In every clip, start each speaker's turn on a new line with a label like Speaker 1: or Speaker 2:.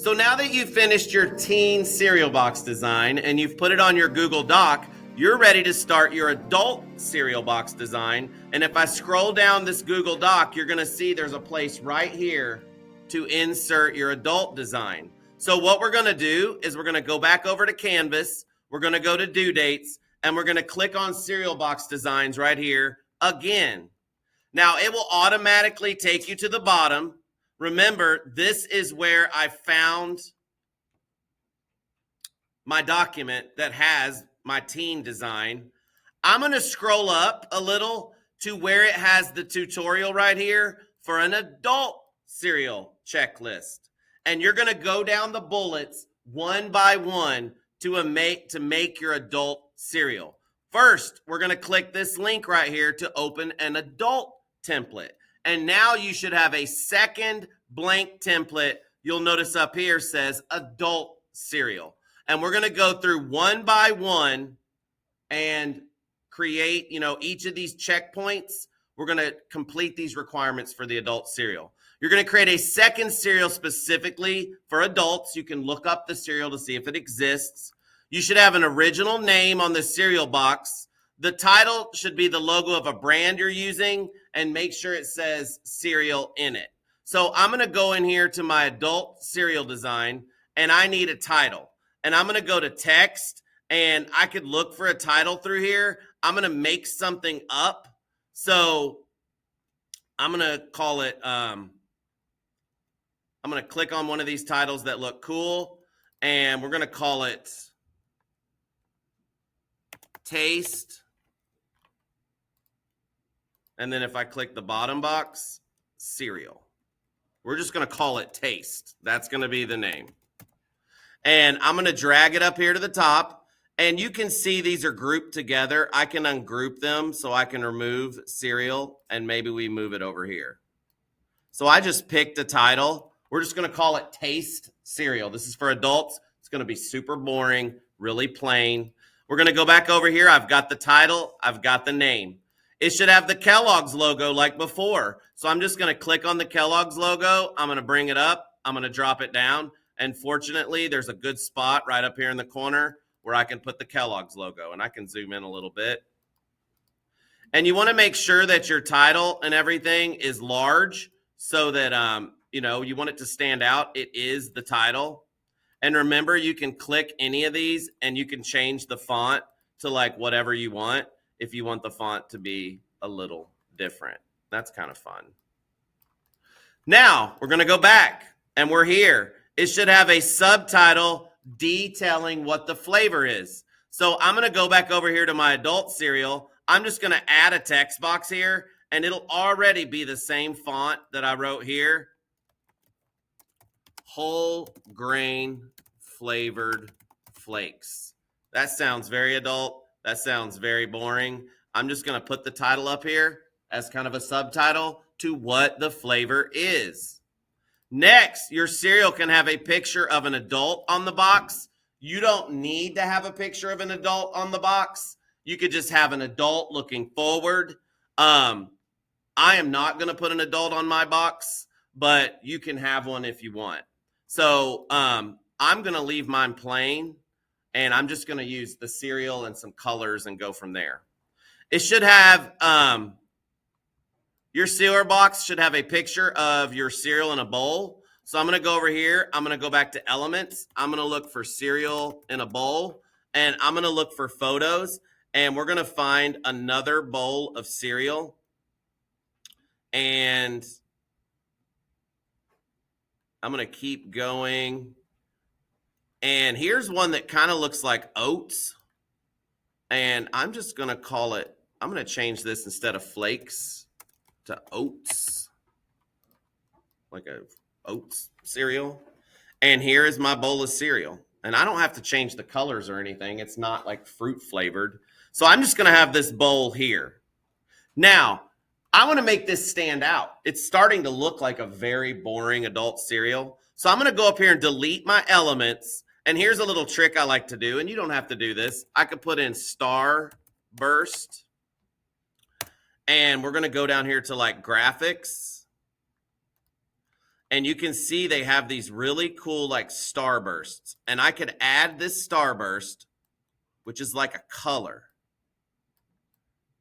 Speaker 1: So now that you've finished your teen cereal box design and you've put it on your Google Doc, you're ready to start your adult cereal box design. And if I scroll down this Google Doc, you're going to see there's a place right here to insert your adult design. So what we're going to do is we're going to go back over to Canvas, we're going to go to due dates, and we're going to click on cereal box designs right here again. Now it will automatically take you to the bottom. Remember, this is where I found my document that has my teen design. I'm going to scroll up a little to where it has the tutorial right here for an adult cereal checklist. And you're going to go down the bullets one by one to make your adult cereal. First, we're going to click this link right here to open an adult template. And now you should have a second blank template. You'll notice up here says adult cereal. And we're going to go through one by one and create, each of these checkpoints. We're going to complete these requirements for the adult cereal. You're going to create a second cereal specifically for adults. You can look up the cereal to see if it exists. You should have an original name on the cereal box. The title should be the logo of a brand you're using, and make sure it says cereal in it. So I'm going to go in here to my adult cereal design, and I need a title. And I'm going to go to text, and I could look for a title through here. I'm going to make something up. So I'm going to call it, I'm going to click on one of these titles that look cool, and we're going to call it Taste. And then if I click the bottom box, cereal. We're just going to call it Taste. That's going to be the name. And I'm going to drag it up here to the top. And you can see these are grouped together. I can ungroup them so I can remove cereal, and maybe we move it over here. So I just picked a title. We're just going to call it Taste Cereal. This is for adults. It's going to be super boring, really plain. We're going to go back over here. I've got the title. I've got the name. It should have the Kellogg's logo like before. So I'm just going to click on the Kellogg's logo. I'm going to bring it up. I'm going to drop it down. And fortunately, there's a good spot right up here in the corner where I can put the Kellogg's logo. And I can zoom in a little bit. And you want to make sure that your title and everything is large so that, you want it to stand out. It is the title. And remember, you can click any of these and you can change the font to like whatever you want if you want the font to be a little different. That's kind of fun. Now, we're going to go back and we're here. It should have a subtitle detailing what the flavor is. So I'm going to go back over here to my adult cereal. I'm just going to add a text box here, and it'll already be the same font that I wrote here. Whole grain flavored flakes. That sounds very adult. That sounds very boring. I'm just going to put the title up here as kind of a subtitle to what the flavor is. Next, your cereal can have a picture of an adult on the box. You don't need to have a picture of an adult on the box. You could just have an adult looking forward. I am not going to put an adult on my box, but you can have one if you want. So I'm going to leave mine plain, and I'm just going to use the cereal and some colors and go from there. It should have, your cereal box should have a picture of your cereal in a bowl. So I'm going to go over here. I'm going to go back to elements. I'm going to look for cereal in a bowl, and I'm going to look for photos, and we're going to find another bowl of cereal. And I'm going to keep going. And here's one that kind of looks like oats. And I'm just going to call it, I'm going to change this instead of flakes to oats. Like a oats cereal. And here is my bowl of cereal. And I don't have to change the colors or anything. It's not like fruit flavored. So I'm just going to have this bowl here. Now, I want to make this stand out. It's starting to look like a very boring adult cereal. So I'm going to go up here and delete my elements. And here's a little trick I like to do. And you don't have to do this. I could put in star burst. And we're going to go down here to like graphics. And you can see they have these really cool like starbursts. And I could add this starburst, which is like a color.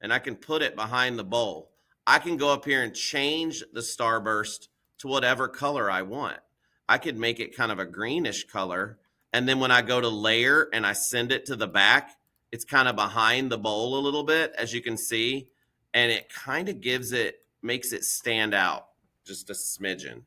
Speaker 1: And I can put it behind the bowl. I can go up here and change the starburst to whatever color I want. I could make it kind of a greenish color. And then when I go to layer and I send it to the back, it's kind of behind the bowl a little bit, as you can see. And it kind of makes it stand out just a smidgen.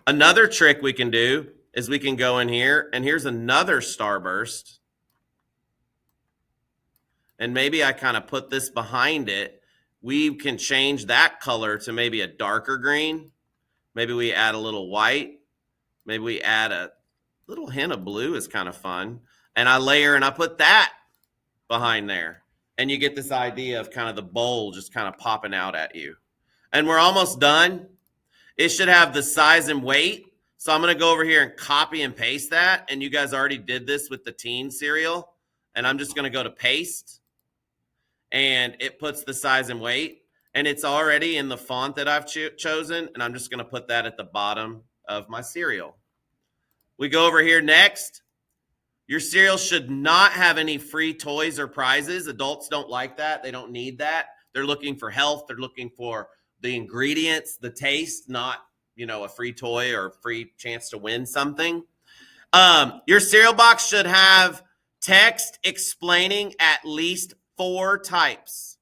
Speaker 1: Another trick we can do is we can go in here, and here's another starburst. And maybe I kind of put this behind it. We can change that color to maybe a darker green. Maybe we add a little white. Maybe we add a little hint of blue is kind of fun. And I layer and I put that behind there. And you get this idea of kind of the bowl just kind of popping out at you. And we're almost done. It should have the size and weight. So I'm going to go over here and copy and paste that. And you guys already did this with the teen cereal. And I'm just going to go to paste. And it puts the size and weight. And it's already in the font that I've chosen. And I'm just going to put that at the bottom of my cereal. We go over here next. Your cereal should not have any free toys or prizes. Adults don't like that. They don't need that. They're looking for health. They're looking for the ingredients, the taste, not, a free toy or a free chance to win something. Your cereal box should have text explaining at least 4 types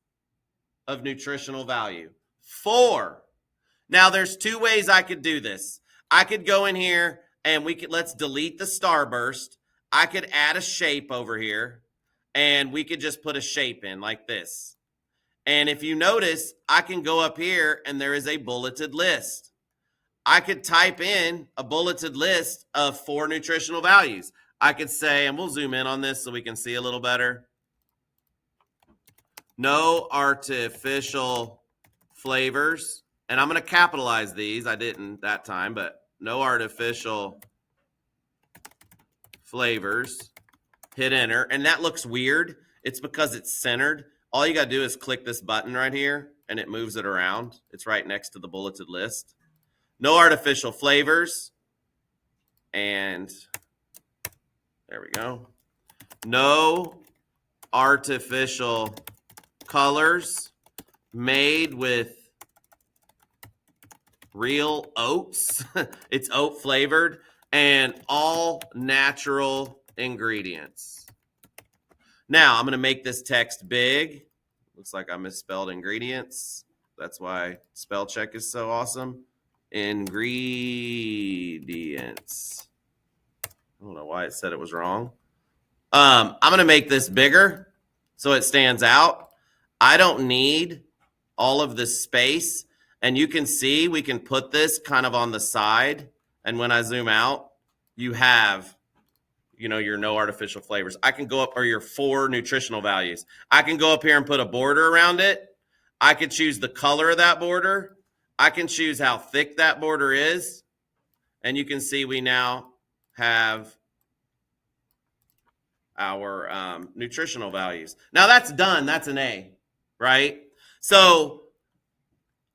Speaker 1: of nutritional value. 4. Now, there's 2 ways I could do this. I could go in here and let's delete the starburst. I could add a shape over here, and we could just put a shape in like this. And if you notice, I can go up here and there is a bulleted list. I could type in a bulleted list of 4 nutritional values. I could say, and we'll zoom in on this so we can see a little better. No artificial flavors. And I'm going to capitalize these. I didn't that time, but no artificial flavors. Hit enter. And that looks weird. It's because it's centered. All you got to do is click this button right here, and it moves it around. It's right next to the bulleted list. No artificial flavors. And there we go. No artificial colors, made with real oats. It's oat flavored, and all natural ingredients. Now, I'm going to make this text big. Looks like I misspelled ingredients. That's why spell check is so awesome. Ingredients. I don't know why it said it was wrong. I'm going to make this bigger so it stands out. I don't need all of this space. And you can see we can put this kind of on the side. And when I zoom out, you have your no artificial flavors. I can go up, or your 4 nutritional values. I can go up here and put a border around it. I could choose the color of that border. I can choose how thick that border is. And you can see we now have our nutritional values. Now that's done. That's an A, right? So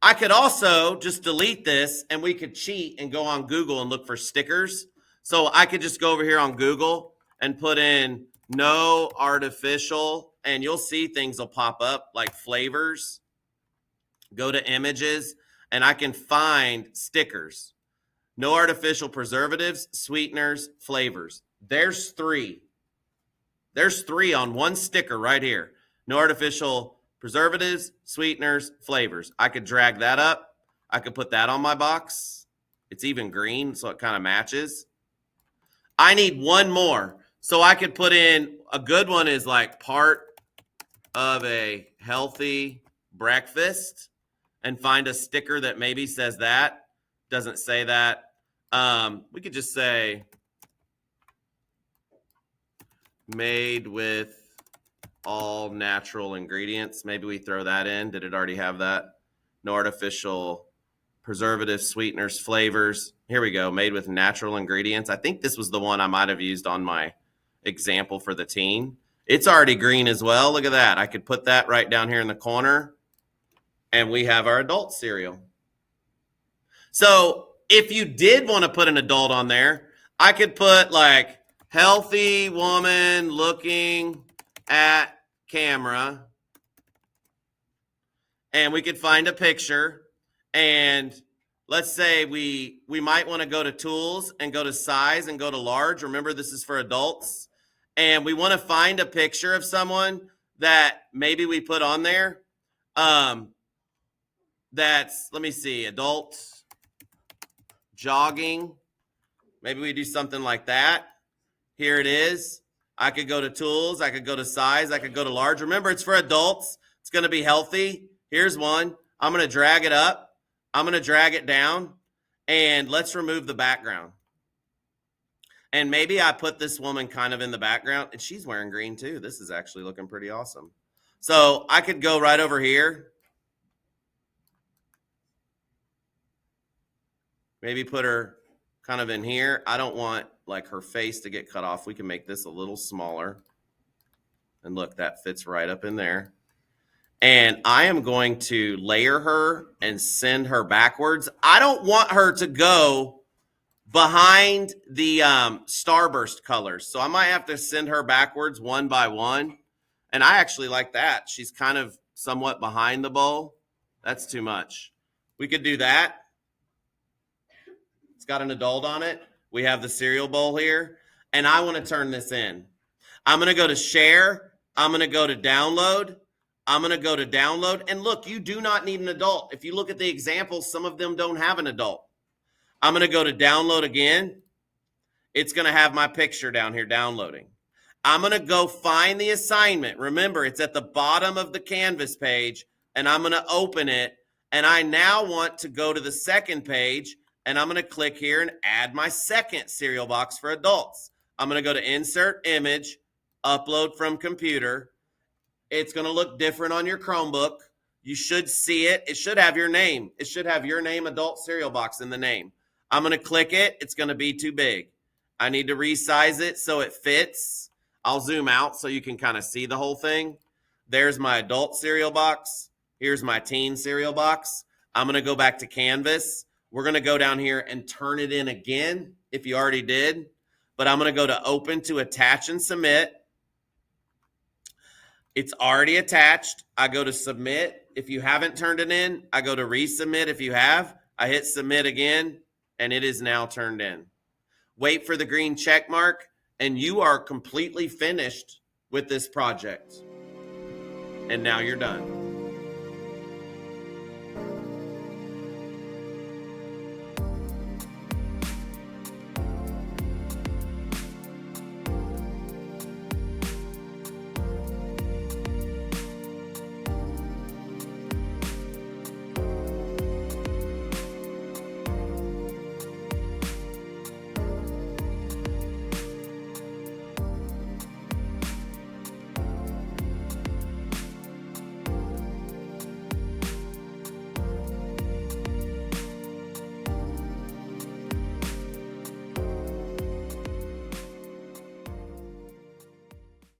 Speaker 1: I could also just delete this, and we could cheat and go on Google and look for stickers. So I could just go over here on Google and put in no artificial, and you'll see things will pop up like flavors. Go to images, and I can find stickers. No artificial preservatives, sweeteners, flavors. There's 3. There's 3 on one sticker right here. No artificial preservatives, sweeteners, flavors. I could drag that up. I could put that on my box. It's even green, so it kind of matches. I need 1 more. So I could put in, a good one is like part of a healthy breakfast, and find a sticker that maybe says that. Doesn't say that. We could just say made with all natural ingredients. Maybe we throw that in. Did it already have that? No artificial preservatives, sweeteners, flavors. Here we go. Made with natural ingredients. I think this was the one I might have used on my example for the teen. It's already green as well. Look at that. I could put that right down here in the corner, and we have our adult cereal. So If you did want to put an adult on there, I could put like healthy woman looking at camera, and we could find a picture, and let's say we might want to go to tools and go to size and go to large. Remember, this is for adults. And we want to find a picture of someone that maybe we put on there. That's, let me see, adult jogging. Maybe we do something like that. Here it is. I could go to tools. I could go to size. I could go to large. Remember, it's for adults. It's going to be healthy. Here's one. I'm going to drag it up. I'm going to drag it down. And let's remove the background. And maybe I put this woman kind of in the background. And she's wearing green too. This is actually looking pretty awesome. So I could go right over here. Maybe put her kind of in here. I don't want like her face to get cut off. We can make this a little smaller. And look, that fits right up in there. And I am going to layer her and send her backwards. I don't want her to go behind the starburst colors. So I might have to send her backwards one by one. And I actually like that. She's kind of somewhat behind the bowl. That's too much. We could do that. It's got an adult on it. We have the cereal bowl here. And I want to turn this in. I'm going to go to share. I'm going to go to download. I'm going to go to download. And look, you do not need an adult. If you look at the examples, some of them don't have an adult. I'm going to go to download again. It's going to have my picture down here downloading. I'm going to go find the assignment. Remember, it's at the bottom of the Canvas page, and I'm going to open it. And I now want to go to the second page, and I'm going to click here and add my second cereal box for adults. I'm going to go to insert image, upload from computer. It's going to look different on your Chromebook. You should see it. It should have your name. It should have your name, adult cereal box, in the name. I'm going to click it. It's going to be too big. I need to resize it so it fits. I'll zoom out so you can kind of see the whole thing. There's my adult cereal box. Here's my teen cereal box. I'm going to go back to Canvas. We're going to go down here and turn it in again if you already did. But I'm going to go to open to attach and submit. It's already attached. I go to submit. If you haven't turned it in, I go to resubmit. If you have, I hit submit again, and it is now turned in. Wait for the green check mark, and you are completely finished with this project. And now you're done.